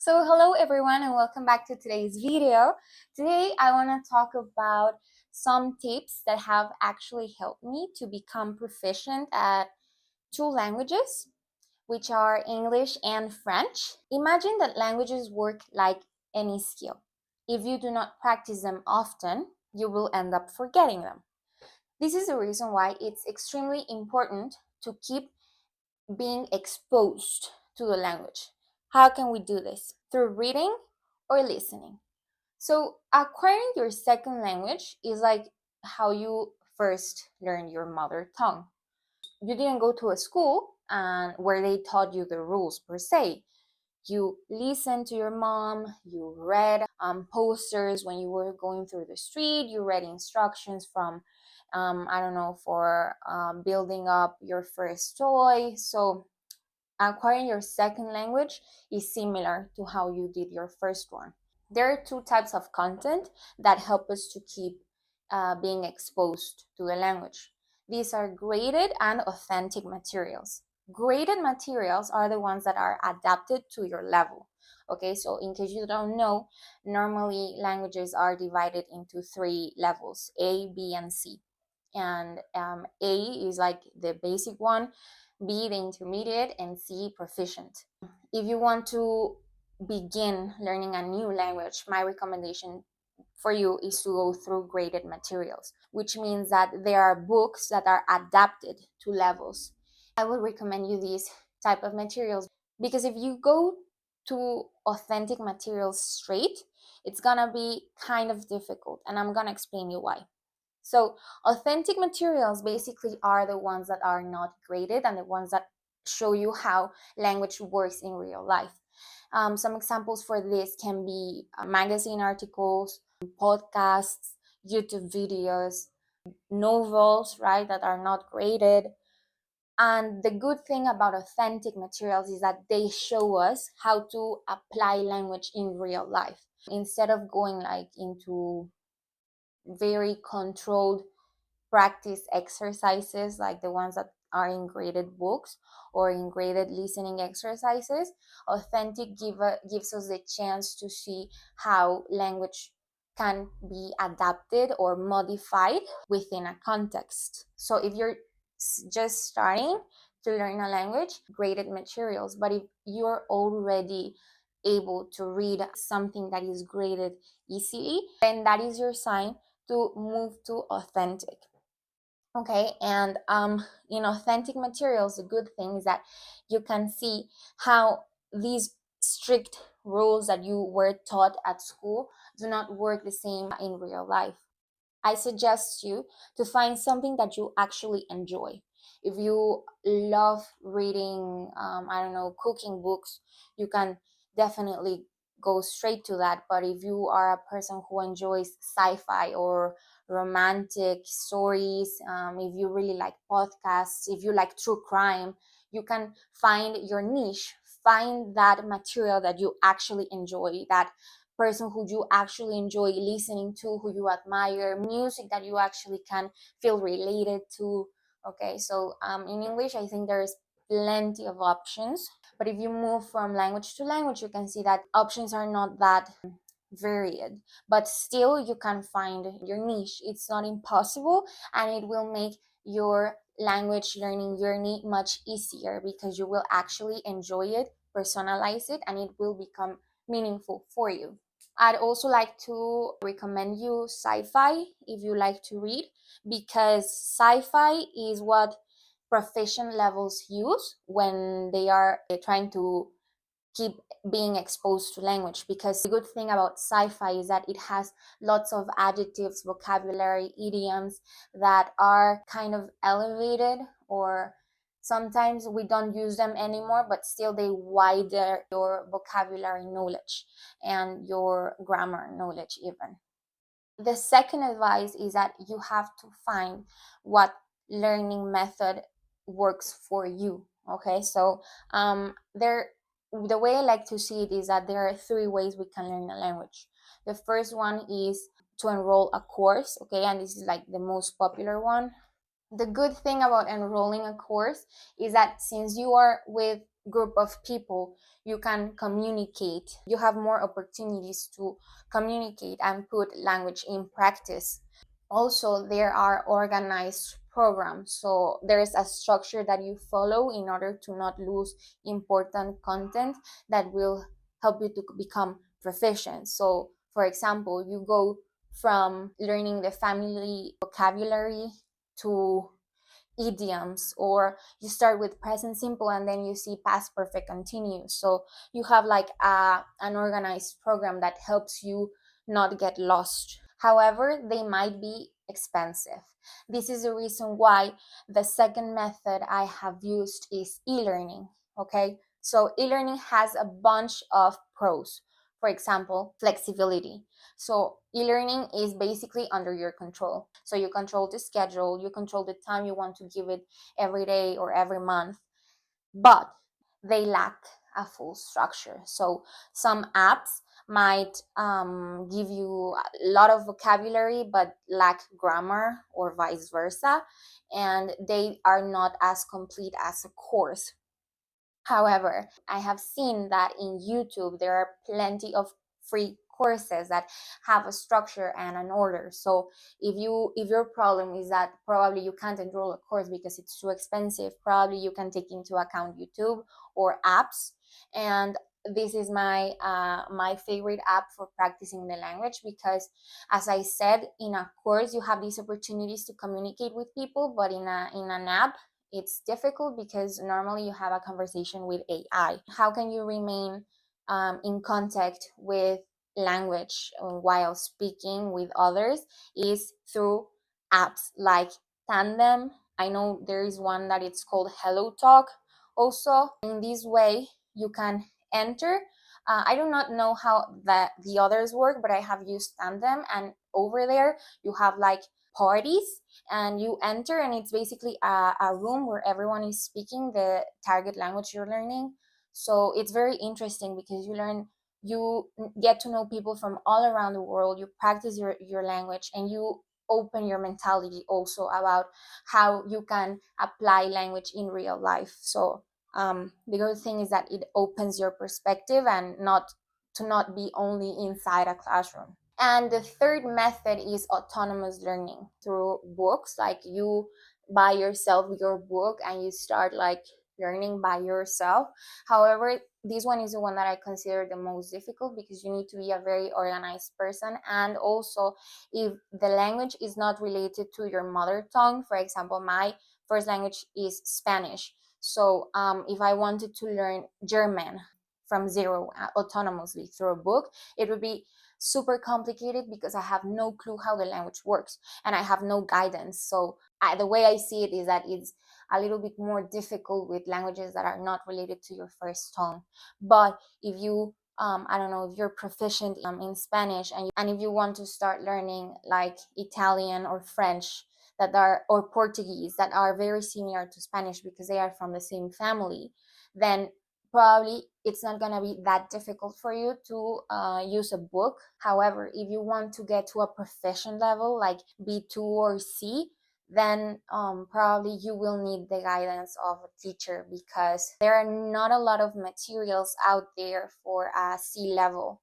So hello everyone and welcome back to today's video. Today I want to talk about some tips that have actually helped me to become proficient at two languages, which are English and French. Imagine that languages work like any skill. If you do not practice them often, you will end up forgetting them. This is the reason why it's extremely important to keep being exposed to the language. How can we do this? Through reading or listening. So, acquiring your second language is like how you first learn your mother tongue. You didn't go to a school and where they taught you the rules per se. You listened to your mom, you read posters when you were going through the street, you read instructions from, I don't know, for building up your first toy. So, acquiring your second language is similar to how you did your first one. There are two types of content that help us to keep being exposed to the language. These are graded and authentic materials. Graded materials are the ones that are adapted to your level. Okay, so in case you don't know, normally languages are divided into three levels: A, B, and C. And A is like the basic one, B the intermediate, and C proficient. If you want to begin learning a new language, my recommendation for you is to go through graded materials, which means that there are books that are adapted to levels. I would recommend you these type of materials because if you go to authentic materials straight, it's gonna be kind of difficult, and I'm gonna explain you why. So authentic materials basically are the ones that are not graded and the ones that show you how language works in real life. Some examples for this can be magazine articles, podcasts, YouTube videos, novels, right, that are not graded. And the good thing about authentic materials is that they show us how to apply language in real life instead of going like into very controlled practice exercises like the ones that are in graded books or in graded listening exercises. Authentic gives us the chance to see how language can be adapted or modified within a context. So if you're just starting to learn a language, graded materials. But if you're already able to read something that is graded easily, then that is your sign to move to authentic. Okay, and in authentic materials, the good thing is that you can see how these strict rules that you were taught at school do not work the same in real life. I suggest you to find something that you actually enjoy. If you love reading, I don't know, cooking books, you can definitely go straight to that. But if you are a person who enjoys sci-fi or romantic stories, if you really like podcasts, if you like true crime, you can find your niche, find that material that you actually enjoy, that person who you actually enjoy listening to, who you admire, music that you actually can feel related to. Okay, so in English, I think there's plenty of options. But if you move from language to language, you can see that options are not that varied, but still you can find your niche. It's not impossible, and it will make your language learning journey much easier because you will actually enjoy it, personalize it, and it will become meaningful for you. I'd also like to recommend you sci-fi if you like to read, because sci-fi is what proficient levels use when they are trying to keep being exposed to language. Because the good thing about sci-fi is that it has lots of adjectives, vocabulary, idioms that are kind of elevated, or sometimes we don't use them anymore, but still they widen your vocabulary knowledge and your grammar knowledge even. The second advice is that you have to find what learning method works for you. Okay, so the way I like to see it is that there are three ways we can learn a language. The first one is to enroll a course, okay, and this is like the most popular one. The good thing about enrolling a course is that since you are with group of people, you can communicate. You have more opportunities to communicate and put language in practice. Also, there are organized programs, so there is a structure that you follow in order to not lose important content that will help you to become proficient. So for example, you go from learning the family vocabulary to idioms, or you start with present simple and then you see past perfect continuous. So you have like an organized program that helps you not get lost. However, they might be expensive. This is the reason why the second method I have used is e-learning. Okay, so e-learning has a bunch of pros. For example, flexibility. So e-learning is basically under your control. So you control the schedule, you control the time you want to give it every day or every month, but they lack a full structure. So some apps might give you a lot of vocabulary but lack grammar, or vice versa, and they are not as complete as a course. However, I have seen that in YouTube there are plenty of free courses that have a structure and an order. So if your problem is that probably you can't enroll a course because it's too expensive, probably you can take into account YouTube or apps. And this is my favorite app for practicing the language, because as I said, in a course you have these opportunities to communicate with people, but in an app it's difficult because normally you have a conversation with AI. How can you remain in contact with language while speaking with others? Is through apps like Tandem. I know there is one that it's called Hello Talk. Also, in this way, you can enter. I do not know how the others work, but I have used Tandem, and over there you have like parties, and you enter, and it's basically a room where everyone is speaking the target language you're learning. So it's very interesting because you get to know people from all around the world, you practice your language, and you open your mentality also about how you can apply language in real life. So the good thing is that it opens your perspective and not be only inside a classroom. And the third method is autonomous learning through books. Like you buy yourself your book and you start like learning by yourself. However, this one is the one that I consider the most difficult because you need to be a very organized person. And also, if the language is not related to your mother tongue, for example, my first language is Spanish. So if I wanted to learn German from zero autonomously through a book, it would be super complicated because I have no clue how the language works and I have no guidance. So the way I see it is that it's a little bit more difficult with languages that are not related to your first tongue. But if you I don't know, if you're proficient in Spanish, and if you want to start learning like Italian or French, that are, or Portuguese, that are very similar to Spanish because they are from the same family, then probably it's not going to be that difficult for you to use a book. However, if you want to get to a proficient level like B2 or C, then probably you will need the guidance of a teacher, because there are not a lot of materials out there for a C level.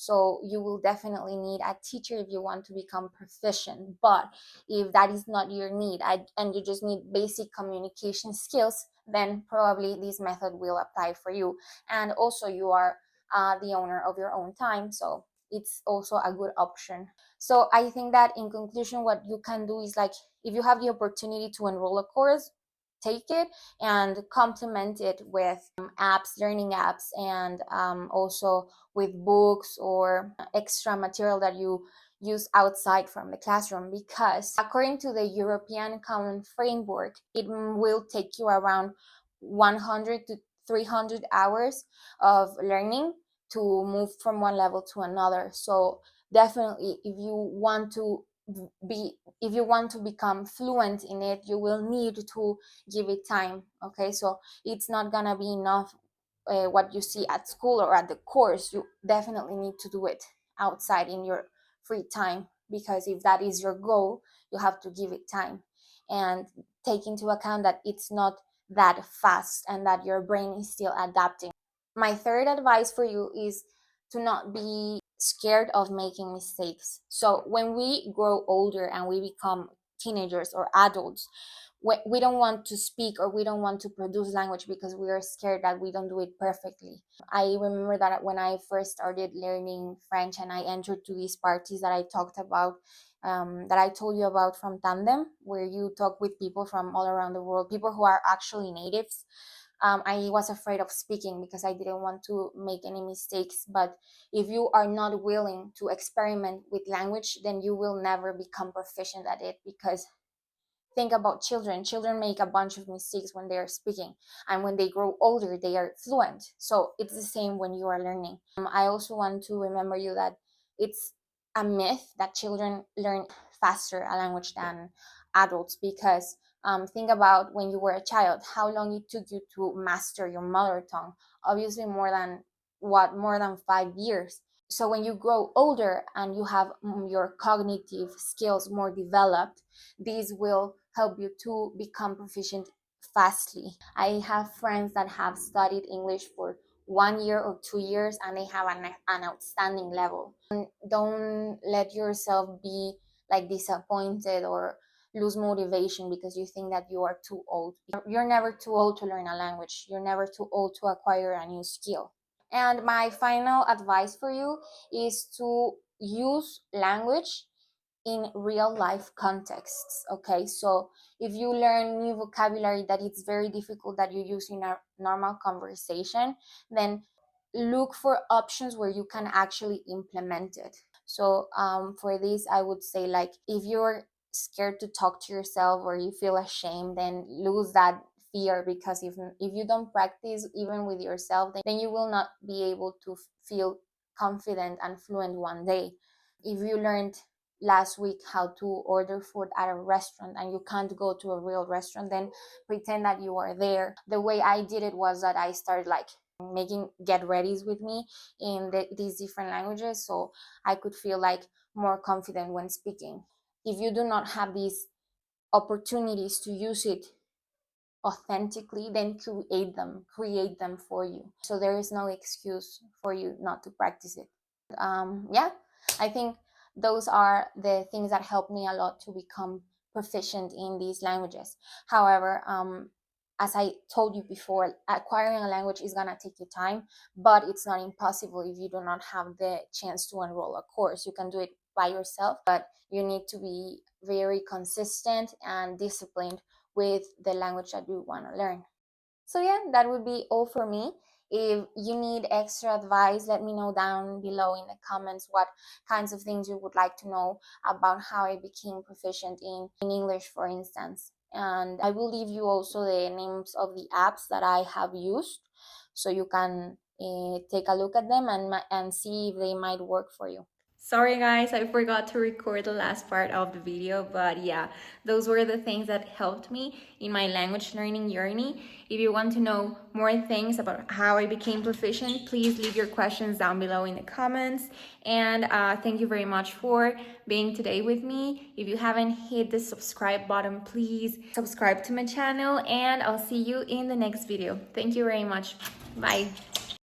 So you will definitely need a teacher if you want to become proficient. But if that is not your need and you just need basic communication skills, then probably this method will apply for you. And also you are the owner of your own time, so it's also a good option. So I think that in conclusion, what you can do is, like, if you have the opportunity to enroll a course, take it and complement it with apps, learning apps, and also with books or extra material that you use outside from the classroom, because according to the European Common Framework, it will take you around 100 to 300 hours of learning to move from one level to another. So definitely, if you want to become fluent in it, you will need to give it time. Okay, so it's not gonna be enough what you see at school or at the course. You definitely need to do it outside in your free time, because if that is your goal, you have to give it time and take into account that it's not that fast and that your brain is still adapting. My third advice for you is to not be scared of making mistakes. So when we grow older and we become teenagers or adults, we don't want to speak or we don't want to produce language because we are scared that we don't do it perfectly. I remember that when I first started learning French and I entered to these parties that I talked about, that I told you about from Tandem, where you talk with people from all around the world, people who are actually natives. I was afraid of speaking because I didn't want to make any mistakes. But if you are not willing to experiment with language, then you will never become proficient at it. Because think about children. Children make a bunch of mistakes when they are speaking, and when they grow older, they are fluent. So it's the same when you are learning. I also want to remember you that it's a myth that children learn faster a language than adults, because think about when you were a child, how long it took you to master your mother tongue. Obviously more than 5 years. So when you grow older and you have your cognitive skills more developed, these will help you to become proficient fastly. I have friends that have studied English for 1 year or 2 years and they have an outstanding level. Don't let yourself be like disappointed or lose motivation because you think that you are too old. You're never too old to learn a language. You're never too old to acquire a new skill. And my final advice for you is to use language in real life contexts. Okay, so if you learn new vocabulary that it's very difficult that you use in a normal conversation, then look for options where you can actually implement it. So for this I would say, like, if you're scared to talk to yourself or you feel ashamed, then lose that fear, because if you don't practice even with yourself, then you will not be able to feel confident and fluent one day. If you learned last week how to order food at a restaurant and you can't go to a real restaurant, then pretend that you are there. The way I did it was that I started like making get readies with me in these different languages, so I could feel like more confident when speaking. If you do not have these opportunities to use it authentically, then create them for you, so there is no excuse for you not to practice it. Yeah, I think those are the things that helped me a lot to become proficient in these languages. However, as I told you before, acquiring a language is gonna take you time, but it's not impossible if you do not have the chance to enroll a course. You can do it by yourself, but you need to be very consistent and disciplined with the language that you want to learn. So yeah, that would be all for me. If you need extra advice, let me know down below in the comments what kinds of things you would like to know about how I became proficient in English, for instance. And I will leave you also the names of the apps that I have used, so you can take a look at them and see if they might work for you. Sorry guys, I forgot to record the last part of the video, but yeah, those were the things that helped me in my language learning journey. If you want to know more things about how I became proficient, please leave your questions down below in the comments. And thank you very much for being today with me. If you haven't hit the subscribe button, please subscribe to my channel, and I'll see you in the next video. Thank you very much. Bye.